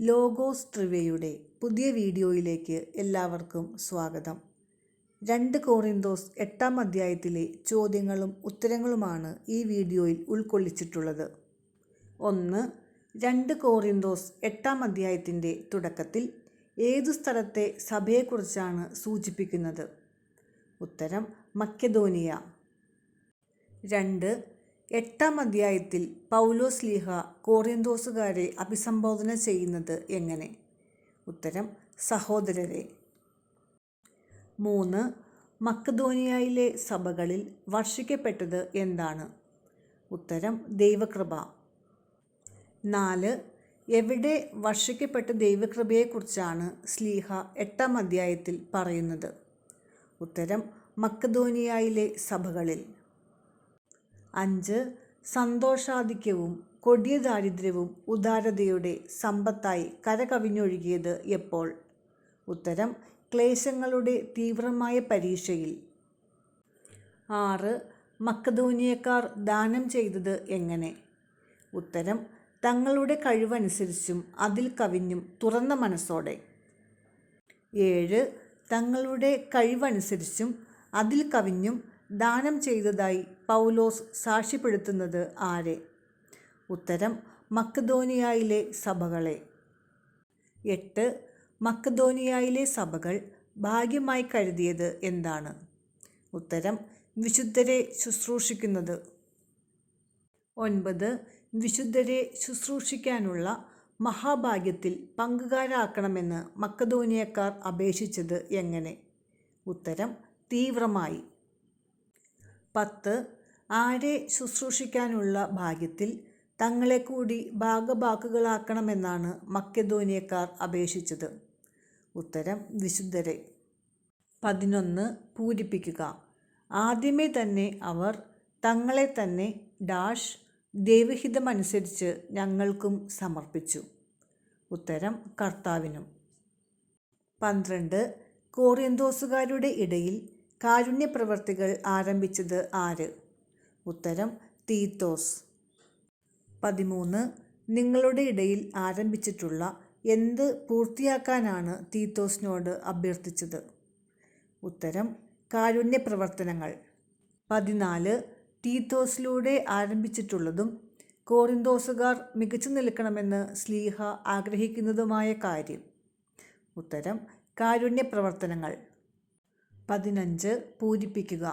Logos ട്രിവ്യയുടെ പുതിയ വീഡിയോയിലേക്ക് എല്ലാവർക്കും സ്വാഗതം. 2 കൊറിന്തോസ് 8-ാം അധ്യായത്തിലെ ചോദ്യങ്ങളും ഉത്തരങ്ങളുമാണ് ഈ വീഡിയോയിൽ ഉൾക്കൊള്ളിച്ചിട്ടുള്ളത്. 1. 2 കൊറിന്തോസ് 8-ാം അധ്യായത്തിൻ്റെ തുടക്കത്തിൽ ഏതു സ്ഥലത്തെ സഭയെക്കുറിച്ചാണ് സൂചിപ്പിക്കുന്നത്? ഉത്തരം മക്കെദോനിയ. 2. 8-ാം അധ്യായത്തിൽ പൗലോസ്ലീഹ കൊറിന്തോസുകാരെ അഭിസംബോധന ചെയ്യുന്നത് എങ്ങനെ? ഉത്തരം സഹോദരരെ. 3. മക്കെദോനിയയിലെ സഭകളിൽ വർഷിക്കപ്പെട്ടത് എന്താണ്? ഉത്തരം ദൈവകൃപ. 4. എവിടെ വർഷിക്കപ്പെട്ട ദൈവകൃപയെക്കുറിച്ചാണ് സ്ലീഹ 8-ാം അധ്യായത്തിൽ പറയുന്നത്? ഉത്തരം മക്കെദോനിയയിലെ സഭകളിൽ. 5. സന്തോഷാധിക്യവും കൊടിയ ദാരിദ്ര്യവും ഉദാരതയുടെ സമ്പത്തായി കരകവിഞ്ഞൊഴുകിയത് എപ്പോൾ? ഉത്തരം ക്ലേശങ്ങളുടെ തീവ്രമായ പരീക്ഷയിൽ. 6. മക്കെദോനിയക്കാർ ദാനം ചെയ്തത് എങ്ങനെ? ഉത്തരം തങ്ങളുടെ കഴിവനുസരിച്ചും അതിൽ കവിഞ്ഞും തുറന്ന മനസ്സോടെ. 7. തങ്ങളുടെ കഴിവനുസരിച്ചും അതിൽ കവിഞ്ഞും ദാനം ചെയ്തതായി പൗലോസ് സാക്ഷ്യപ്പെടുത്തുന്നത് ആരെ? ഉത്തരം മക്കെദോനിയയിലെ സഭകളെ. 8. മക്കെദോനിയയിലെ സഭകൾ ഭാഗ്യമായി കരുതിയത് എന്താണ്? ഉത്തരം വിശുദ്ധരെ ശുശ്രൂഷിക്കുന്നത്. 9. വിശുദ്ധരെ ശുശ്രൂഷിക്കാനുള്ള മഹാഭാഗ്യത്തിൽ പങ്കുകാരാക്കണമെന്ന് മക്കെദോനിയക്കാർ അപേക്ഷിച്ചത് എങ്ങനെ? ഉത്തരം തീവ്രമായി. 10. ആരെ ശുശ്രൂഷിക്കാനുള്ള ഭാഗ്യത്തിൽ തങ്ങളെ കൂടി ഭാഗഭാക്കുകളാക്കണമെന്നാണ് മക്കെദോനിയക്കാർ അപേക്ഷിച്ചത്? ഉത്തരം വിശുദ്ധരെ. 11. പൂരിപ്പിക്കുക. ആദ്യമേ തന്നെ അവർ തങ്ങളെ തന്നെ ദൈവഹിതമനുസരിച്ച് ഞങ്ങൾക്കും സമർപ്പിച്ചു. ഉത്തരം കർത്താവിനും. 12. കൊറിന്തോസുകാരുടെ ഇടയിൽ കാരുണ്യപ്രവർത്തികൾ ആരംഭിച്ചത് ആര്? ഉത്തരം തീത്തോസ്. 13. നിങ്ങളുടെ ഇടയിൽ ആരംഭിച്ചിട്ടുള്ള എന്ത് പൂർത്തിയാക്കാനാണ് തീത്തോസിനോട് അഭ്യർത്ഥിച്ചത്? ഉത്തരം കാരുണ്യപ്രവർത്തനങ്ങൾ. 14. തീത്തോസിലൂടെ ആരംഭിച്ചിട്ടുള്ളതും കൊറിന്തോസുകാർ മികച്ചു നിൽക്കണമെന്ന് സ്ലീഹ ആഗ്രഹിക്കുന്നതുമായ കാര്യം? ഉത്തരം കാരുണ്യപ്രവർത്തനങ്ങൾ. 15. പൂരിപ്പിക്കുക.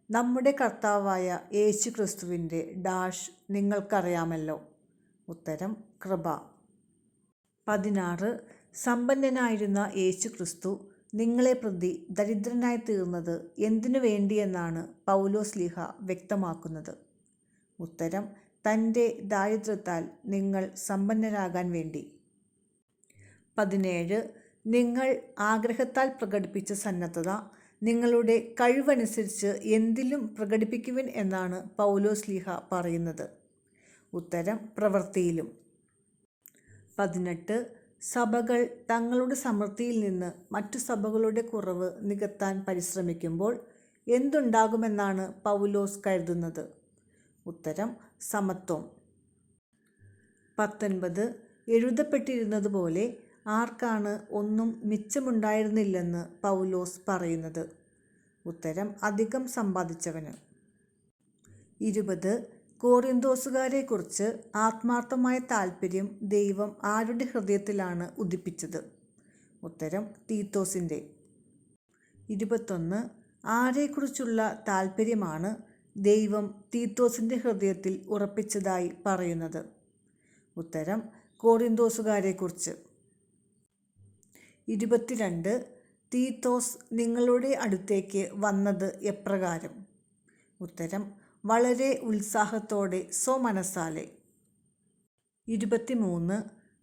നമ്മുടെ കർത്താവായ യേശുക്രിസ്തുവിൻ്റെ നിങ്ങൾക്കറിയാമല്ലോ. ഉത്തരം കൃപ. 16. സമ്പന്നനായിരുന്ന യേശുക്രിസ്തു നിങ്ങളെ പ്രതി ദരിദ്രനായി തീർന്നത് എന്തിനു വേണ്ടിയെന്നാണ് പൗലോസ്ലീഹ വ്യക്തമാക്കുന്നത്? ഉത്തരം തൻ്റെ ദാരിദ്ര്യത്താൽ നിങ്ങൾ സമ്പന്നരാകാൻ വേണ്ടി. 17. നിങ്ങൾ ആഗ്രഹത്താൽ പ്രകടിപ്പിച്ച സന്നദ്ധത നിങ്ങളുടെ കഴിവനുസരിച്ച് എന്തിലും പ്രകടിപ്പിക്കുവിൻ എന്നാണ് പൗലോസ്ലീഹ പറയുന്നത്? ഉത്തരം പ്രവൃത്തിയിലും. 18. സഭകൾ തങ്ങളുടെ സമൃദ്ധിയിൽ നിന്ന് മറ്റു സഭകളുടെ കുറവ് നികത്താൻ പരിശ്രമിക്കുമ്പോൾ എന്തുണ്ടാകുമെന്നാണ് പൗലോസ് കരുതുന്നത്? ഉത്തരം സമത്വം. 19. എഴുതപ്പെട്ടിരുന്നതുപോലെ ആർക്കാണ് ഒന്നും മിച്ചമുണ്ടായിരുന്നില്ലെന്ന് പൗലോസ് പറയുന്നത്? ഉത്തരം അധികം സമ്പാദിച്ചവന്. 20. കൊറിന്തോസുകാരെക്കുറിച്ച് ആത്മാർത്ഥമായ താൽപ്പര്യം ദൈവം ആരുടെ ഹൃദയത്തിലാണ് ഉദിപ്പിച്ചത്? ഉത്തരം തീത്തോസിൻ്റെ. 21. ആരെക്കുറിച്ചുള്ള താൽപ്പര്യമാണ് ദൈവം തീത്തോസിൻ്റെ ഹൃദയത്തിൽ ഉറപ്പിച്ചതായി പറയുന്നത്? ഉത്തരം കൊറിന്തോസുകാരെക്കുറിച്ച്. 22. തീത്തോസ് നിങ്ങളുടെ അടുത്തേക്ക് വന്നത് എപ്രകാരം? ഉത്തരം വളരെ ഉത്സാഹത്തോടെ സ്വമനസ്സാലെ. 23.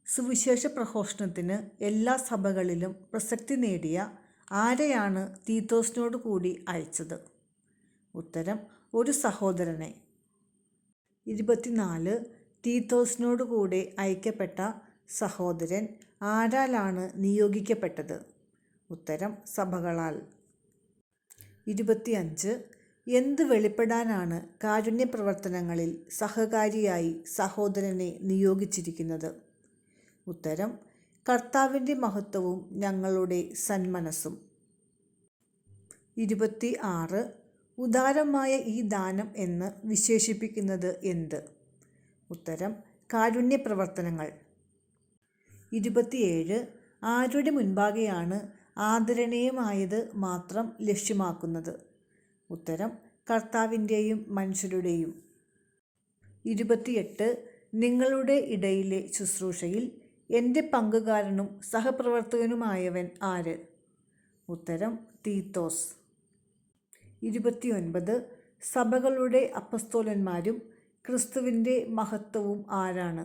സുവിശേഷ പ്രഘോഷണത്തിന് എല്ലാ സഭകളിലും പ്രസക്തി നേടിയ ആരെയാണ് തീത്തോസിനോട് കൂടി അയച്ചത്? ഉത്തരം ഒരു സഹോദരനെ. 24. തീത്തോസിനോട് കൂടെ അയക്കപ്പെട്ട സഹോദരൻ ആരാലാണ് നിയോഗിക്കപ്പെട്ടത്? ഉത്തരം സഭകളാൽ. 25. എന്ത് വെളിപ്പെടാനാണ് കാരുണ്യപ്രവർത്തനങ്ങളിൽ സഹകാരിയായി സഹോദരനെ നിയോഗിച്ചിരിക്കുന്നത്? ഉത്തരം കർത്താവിൻ്റെ മഹത്വവും ഞങ്ങളുടെ സന്മനസ്സും. 26. ഉദാരമായ ഈ ദാനം എന്ന് വിശേഷിപ്പിക്കുന്നത് എന്ത്? ഉത്തരം കാരുണ്യപ്രവർത്തനങ്ങൾ. 27. ആരുടെ മുൻപാകെയാണ് ആദരണീയമായത് മാത്രം ലക്ഷ്യമാക്കുന്നത്? ഉത്തരം കർത്താവിൻ്റെയും മനുഷ്യരുടെയും. 28. നിങ്ങളുടെ ഇടയിലെ ശുശ്രൂഷയിൽ എൻ്റെ പങ്കുകാരനും സഹപ്രവർത്തകനുമായവൻ ആര്? ഉത്തരം തീത്തോസ്. 29. സഭകളുടെ അപ്പസ്തോലന്മാരും ക്രിസ്തുവിൻ്റെ മഹത്വവും ആരാണ്?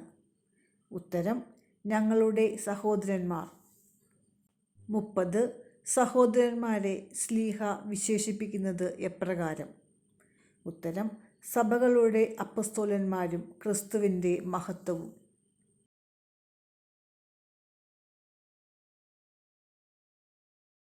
ഉത്തരം ഞങ്ങളുടെ സഹോദരന്മാർ. 30. സഹോദരന്മാരെ ശ്ലീഹ വിശേഷിപ്പിക്കുന്നത് എപ്രകാരം? ഉത്തരം സഭകളുടെ അപ്പസ്തോലന്മാരും ക്രിസ്തുവിൻ്റെ മഹത്വവും.